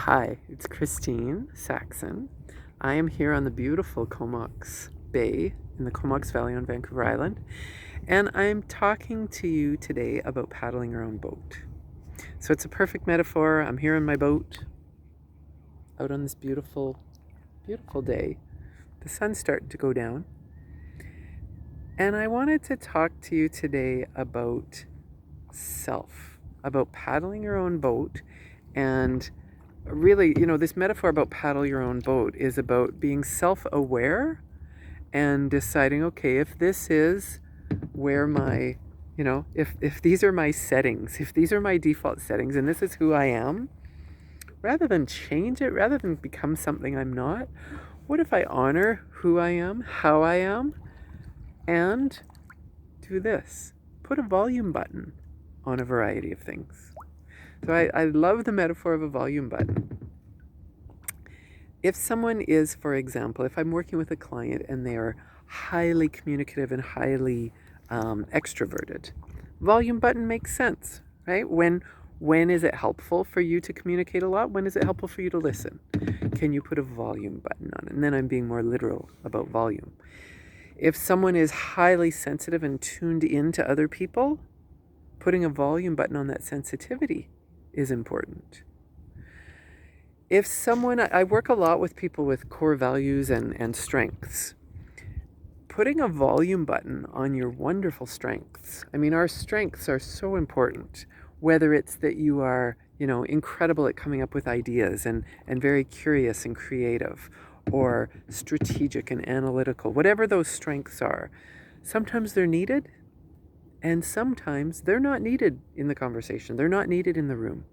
Hi, it's Cristine Saxon. I am here on the beautiful Comox Bay in the Comox Valley on Vancouver Island, and I'm talking to you today about paddling your own boat. So it's a perfect metaphor. I'm here in my boat out on this beautiful, beautiful day. The sun's starting to go down, and I wanted to talk to you today about about paddling your own boat. And really, this metaphor about paddle your own boat is about being self-aware and deciding, okay, if this is where my, if these are my settings, if these are my default settings and this is who I am, rather than change it, rather than become something I'm not, what if I honor who I am, how I am, and do this? Put a volume button on a variety of things. So I love the metaphor of a volume button. If someone is, for example, if I'm working with a client and they are highly communicative and highly extroverted, volume button makes sense, right? When is it helpful for you to communicate a lot? When is it helpful for you to listen? Can you put a volume button on it? And then I'm being more literal about volume. If someone is highly sensitive and tuned into other people, putting a volume button on that sensitivity is important. If someone, I work a lot with people with core values and strengths. Putting a volume button on your wonderful strengths. I mean, our strengths are so important, whether it's that you are, incredible at coming up with ideas and very curious and creative, or strategic and analytical, whatever those strengths are. Sometimes they're needed, and sometimes they're not needed in the conversation. They're not needed in the room.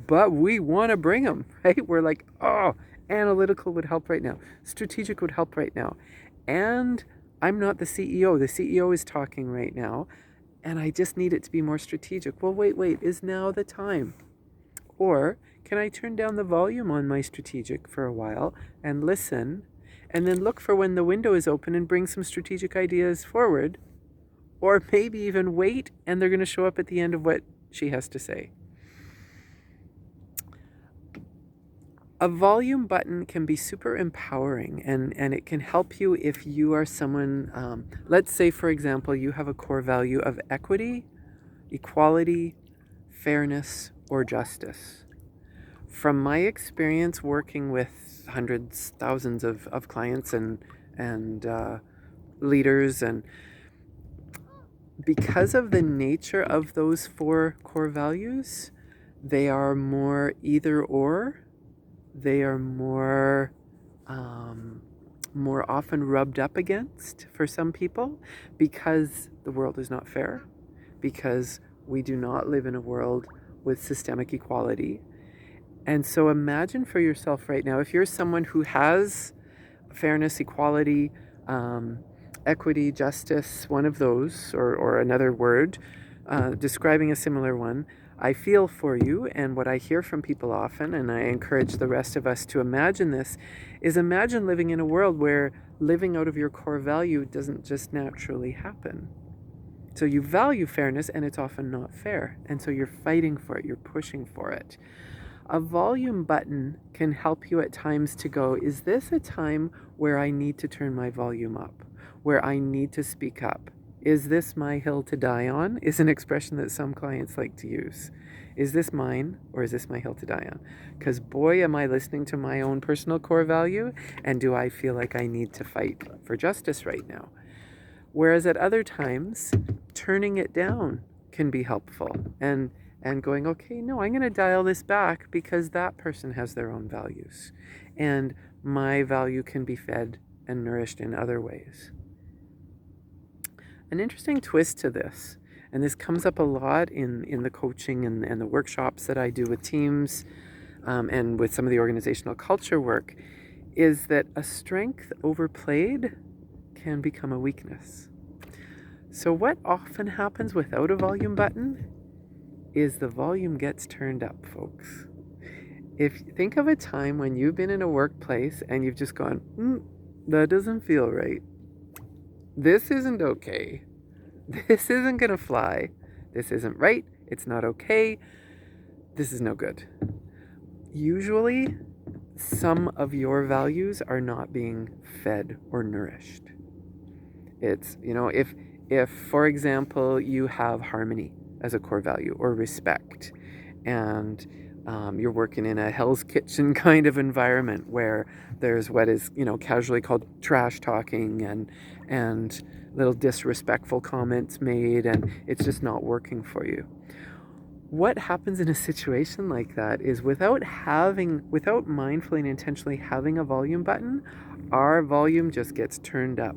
But we want to bring them, right? We're like, oh, analytical would help right now. Strategic would help right now. And I'm not the CEO. The CEO is talking right now, and I just need it to be more strategic. Well, wait, is now the time? Or can I turn down the volume on my strategic for a while and listen, and then look for when the window is open and bring some strategic ideas forward? Or maybe even wait, and they're going to show up at the end of what she has to say. A volume button can be super empowering, and it can help you if you are someone, let's say, for example, you have a core value of equity, equality, fairness, or justice. From my experience working with hundreds, thousands of clients and leaders, and because of the nature of those four core values, they are more either or. They are more often rubbed up against for some people because the world is not fair, because we do not live in a world with systemic equality. And so imagine for yourself right now, if you're someone who has fairness, equality, equity, justice, one of those, or another word describing a similar one, I feel for you. And what I hear from people often, and I encourage the rest of us to imagine this, is imagine living in a world where living out of your core value doesn't just naturally happen. So you value fairness, and it's often not fair. And so you're fighting for it, you're pushing for it. A volume button can help you at times to go, is this a time where I need to turn my volume up, where I need to speak up? Is this my hill to die on? Is an expression that some clients like to use. Is this mine, or is this my hill to die on? Because boy, am I listening to my own personal core value, and do I feel like I need to fight for justice right now? Whereas at other times, turning it down can be helpful, and going, okay, no, I'm going to dial this back because that person has their own values, and my value can be fed and nourished in other ways. An interesting twist to this, and this comes up a lot in the coaching and the workshops that I do with teams, and with some of the organizational culture work, is that a strength overplayed can become a weakness. So what often happens without a volume button is the volume gets turned up, folks. If you think of a time when you've been in a workplace and you've just gone, that doesn't feel right. This isn't okay. This isn't going to fly. This isn't right. It's not okay. This is no good. Usually, some of your values are not being fed or nourished. It's, if for example, you have harmony as a core value or respect, and you're working in a Hell's Kitchen kind of environment where there's what is, casually called trash talking and little disrespectful comments made, and it's just not working for you. What happens in a situation like that is without mindfully and intentionally having a volume button, our volume just gets turned up.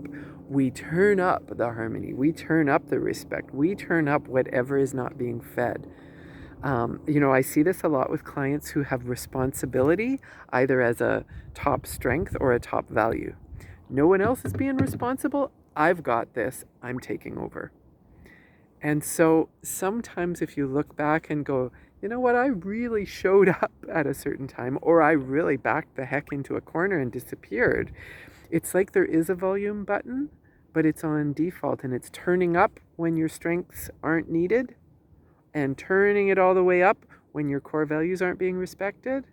We turn up the harmony, we turn up the respect, we turn up whatever is not being fed. I see this a lot with clients who have responsibility either as a top strength or a top value. No one else is being responsible. I've got this. I'm taking over. And so sometimes if you look back and go, you know what, I really showed up at a certain time, or I really backed the heck into a corner and disappeared, it's like there is a volume button, but it's on default and it's turning up when your strengths aren't needed and turning it all the way up when your core values aren't being respected,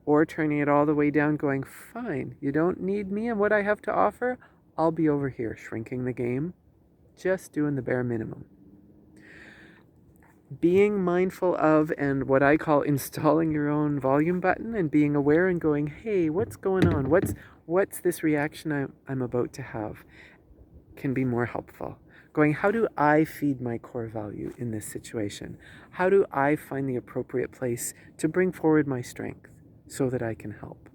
or turning it all the way down going, fine, you don't need me and what I have to offer, I'll be over here shrinking the game, just doing the bare minimum. Being mindful of, and what I call installing your own volume button, and being aware and going, hey, what's going on? What's this reaction I'm about to have, can be more helpful. Going, how do I feed my core value in this situation? How do I find the appropriate place to bring forward my strength so that I can help?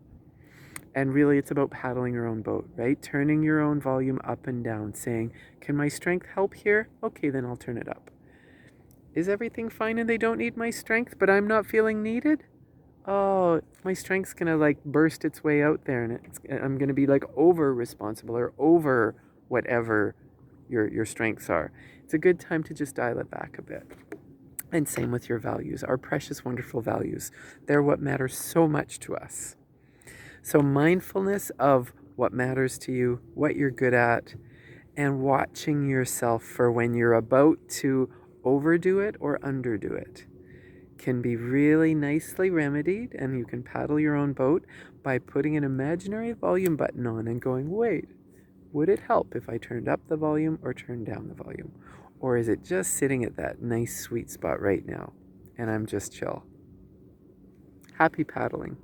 And really, it's about paddling your own boat, right? Turning your own volume up and down, saying, can my strength help here? Okay, then I'll turn it up. Is everything fine and they don't need my strength, but I'm not feeling needed? Oh, my strength's gonna like burst its way out there, and I'm gonna be like over responsible or over whatever your strengths are. It's a good time to just dial it back a bit. And same with your values, our precious, wonderful values. They're what matters so much to us. So mindfulness of what matters to you, what you're good at, and watching yourself for when you're about to overdo it or underdo it can be really nicely remedied, and you can paddle your own boat by putting an imaginary volume button on and going, wait, would it help if I turned up the volume or turned down the volume? Or is it just sitting at that nice sweet spot right now and I'm just chill? Happy paddling.